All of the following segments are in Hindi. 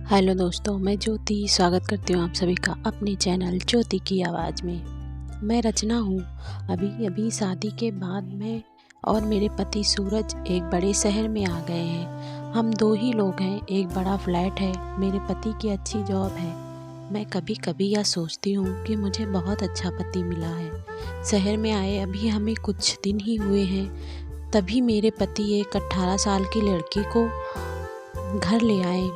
हेलो दोस्तों, मैं ज्योति स्वागत करती हूँ आप सभी का अपने चैनल ज्योति की आवाज़ में। मैं रचना हूँ। अभी अभी शादी के बाद मैं और मेरे पति सूरज एक बड़े शहर में आ गए हैं। हम दो ही लोग हैं। एक बड़ा फ्लैट है, मेरे पति की अच्छी जॉब है। मैं कभी कभी यह सोचती हूँ कि मुझे बहुत अच्छा पति मिला है। शहर में आए अभी हमें कुछ दिन ही हुए हैं, तभी मेरे पति एक 18 साल की लड़की को घर ले आए।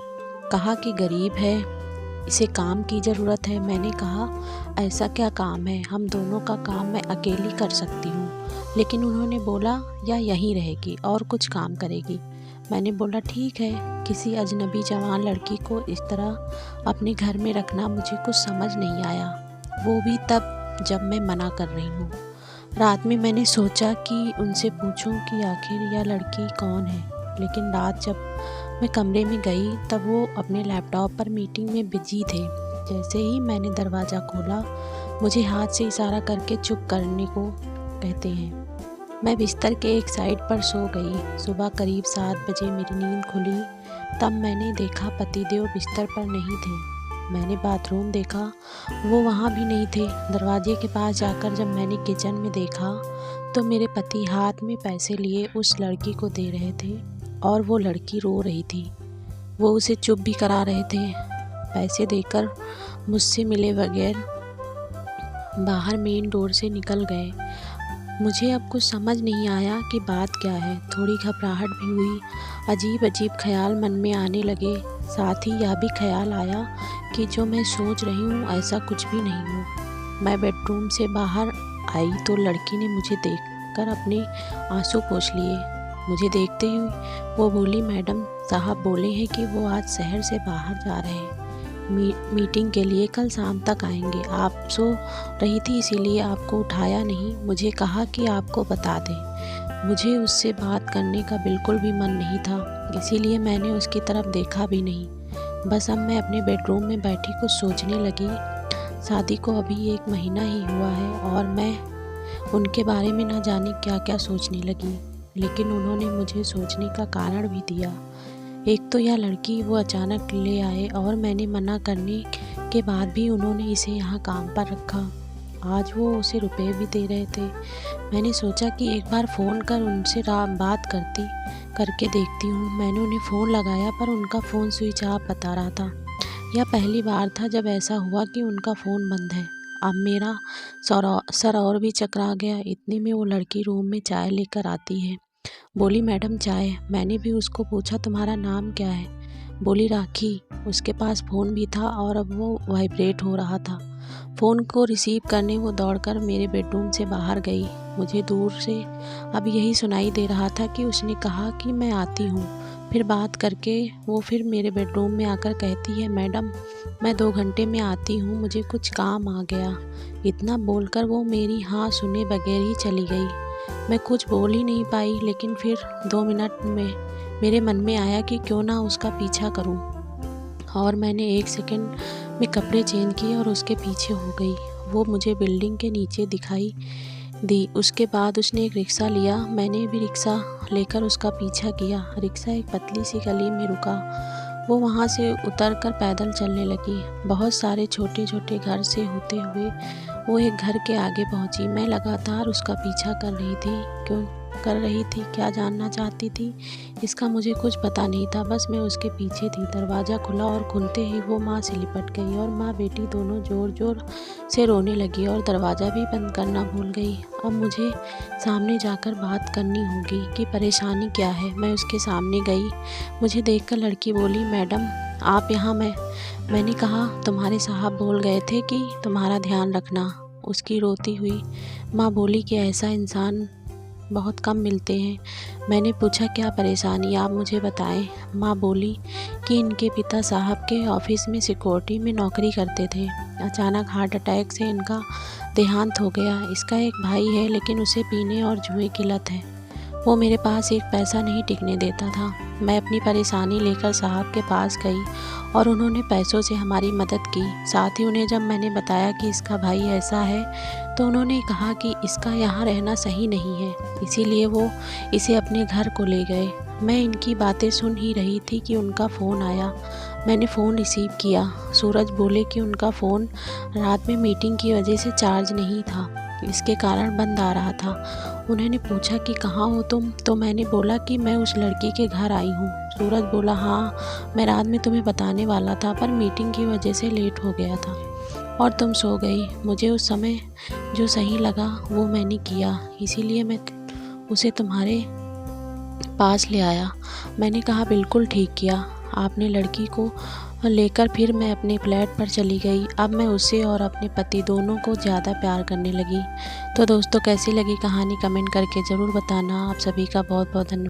कहा कि गरीब है, इसे काम की ज़रूरत है। मैंने कहा ऐसा क्या काम है, हम दोनों का काम मैं अकेली कर सकती हूँ। लेकिन उन्होंने बोला या यहीं रहेगी और कुछ काम करेगी। मैंने बोला ठीक है। किसी अजनबी जवान लड़की को इस तरह अपने घर में रखना मुझे कुछ समझ नहीं आया, वो भी तब जब मैं मना कर रही हूँ। रात में मैंने सोचा कि उनसे पूछूं कि आखिर यह लड़की कौन है, लेकिन रात जब मैं कमरे में गई तब वो अपने लैपटॉप पर मीटिंग में बिजी थे। जैसे ही मैंने दरवाज़ा खोला, मुझे हाथ से इशारा करके चुप करने को कहते हैं। मैं बिस्तर के एक साइड पर सो गई। सुबह करीब 7 बजे मेरी नींद खुली, तब मैंने देखा पतिदेव बिस्तर पर नहीं थे। मैंने बाथरूम देखा, वो वहाँ भी नहीं थे। दरवाजे के पास जाकर जब मैंने किचन में देखा तो मेरे पति हाथ में पैसे लिए उस लड़की को दे रहे थे और वो लड़की रो रही थी। वो उसे चुप भी करा रहे थे। पैसे देकर मुझसे मिले बगैर बाहर मेन डोर से निकल गए। मुझे अब कुछ समझ नहीं आया कि बात क्या है। थोड़ी घबराहट भी हुई, अजीब अजीब ख्याल मन में आने लगे। साथ ही यह भी ख्याल आया कि जो मैं सोच रही हूँ ऐसा कुछ भी नहीं हो। मैं बेडरूम से बाहर आई तो लड़की ने मुझे देखकर अपने आंसू पोंछ लिए। मुझे देखते ही वो बोली, मैडम साहब बोले हैं कि वो आज शहर से बाहर जा रहे हैं मीटिंग के लिए, कल शाम तक आएंगे। आप सो रही थी इसीलिए आपको उठाया नहीं। मुझे कहा कि आपको बता दें। मुझे उससे बात करने का बिल्कुल भी मन नहीं था, इसीलिए मैंने उसकी तरफ देखा भी नहीं। बस अब मैं अपने बेडरूम में बैठी कुछ सोचने लगी। शादी को अभी 1 महीना ही हुआ है और मैं उनके बारे में न जाने क्या क्या सोचने लगी। लेकिन उन्होंने मुझे सोचने का कारण भी दिया। एक तो यह लड़की वो अचानक ले आए और मैंने मना करने के बाद भी उन्होंने इसे यहाँ काम पर रखा। आज वो उसे रुपए भी दे रहे थे। मैंने सोचा कि एक बार फ़ोन कर उनसे बात करके देखती हूँ। मैंने उन्हें फ़ोन लगाया पर उनका फ़ोन स्विच ऑफ बता रहा था। यह पहली बार था जब ऐसा हुआ कि उनका फ़ोन बंद है। अब मेरा सर और भी चकरा गया। इतने में वो लड़की रूम में चाय लेकर आती है। बोली, मैडम चाय। मैंने भी उसको पूछा, तुम्हारा नाम क्या है? बोली, राखी। उसके पास फ़ोन भी था और अब वो वाइब्रेट हो रहा था। फ़ोन को रिसीव करने वो दौड़कर मेरे बेडरूम से बाहर गई। मुझे दूर से अब यही सुनाई दे रहा था कि उसने कहा कि मैं आती हूँ। फिर बात करके वो फिर मेरे बेडरूम में आकर कहती है, मैडम मैं 2 घंटे में आती हूँ, मुझे कुछ काम आ गया। इतना बोलकर वो मेरी हाँ सुने बगैर ही चली गई। मैं कुछ बोल ही नहीं पाई, लेकिन फिर 2 मिनट में मेरे मन में आया कि क्यों ना उसका पीछा करूं, और मैंने 1 सेकंड में कपड़े चेंज किए और उसके पीछे हो गई। वो मुझे बिल्डिंग के नीचे दिखाई दी। उसके बाद उसने एक रिक्शा लिया। मैंने भी रिक्शा लेकर उसका पीछा किया। रिक्शा एक पतली सी गली में रुका। वो वहाँ से उतरकर पैदल चलने लगी। बहुत सारे छोटे छोटे घर से होते हुए वो एक घर के आगे पहुंची। मैं लगातार उसका पीछा कर रही थी। क्यों कर रही थी, क्या जानना चाहती थी, इसका मुझे कुछ पता नहीं था। बस मैं उसके पीछे थी। दरवाज़ा खुला और खुलते ही वो माँ से लिपट गई और माँ बेटी दोनों ज़ोर ज़ोर से रोने लगी और दरवाज़ा भी बंद करना भूल गई। अब मुझे सामने जाकर बात करनी होगी कि परेशानी क्या है। मैं उसके सामने गई। मुझे देखकर लड़की बोली, मैडम आप यहाँ? मैंने कहा, तुम्हारे साहब बोल गए थे कि तुम्हारा ध्यान रखना। उसकी रोती हुई माँ बोली कि ऐसा इंसान बहुत कम मिलते हैं। मैंने पूछा, क्या परेशानी, आप मुझे बताएं। माँ बोली कि इनके पिता साहब के ऑफिस में सिक्योरिटी में नौकरी करते थे। अचानक हार्ट अटैक से इनका देहांत हो गया। इसका एक भाई है, लेकिन उसे पीने और जुए की लत है। वो मेरे पास एक पैसा नहीं टिकने देता था। मैं अपनी परेशानी लेकर साहब के पास गई और उन्होंने पैसों से हमारी मदद की। साथ ही उन्हें जब मैंने बताया कि इसका भाई ऐसा है तो उन्होंने कहा कि इसका यहाँ रहना सही नहीं है, इसीलिए वो इसे अपने घर को ले गए। मैं इनकी बातें सुन ही रही थी कि उनका फ़ोन आया। मैंने फ़ोन रिसीव किया। सूरज बोले कि उनका फ़ोन रात में मीटिंग की वजह से चार्ज नहीं था, इसके कारण बंद आ रहा था। उन्होंने पूछा कि कहाँ हो तुम? तो मैंने बोला कि मैं उस लड़की के घर आई हूँ। सूरज बोला, हाँ मैं रात में तुम्हें बताने वाला था, पर मीटिंग की वजह से लेट हो गया था और तुम सो गई। मुझे उस समय जो सही लगा वो मैंने किया, इसीलिए मैं उसे तुम्हारे पास ले आया। मैंने कहा, बिल्कुल ठीक किया आपने। लड़की को लेकर फिर मैं अपने फ्लैट पर चली गई। अब मैं उसे और अपने पति दोनों को ज़्यादा प्यार करने लगी। तो दोस्तों, कैसी लगी कहानी कमेंट करके ज़रूर बताना। आप सभी का बहुत बहुत धन्यवाद।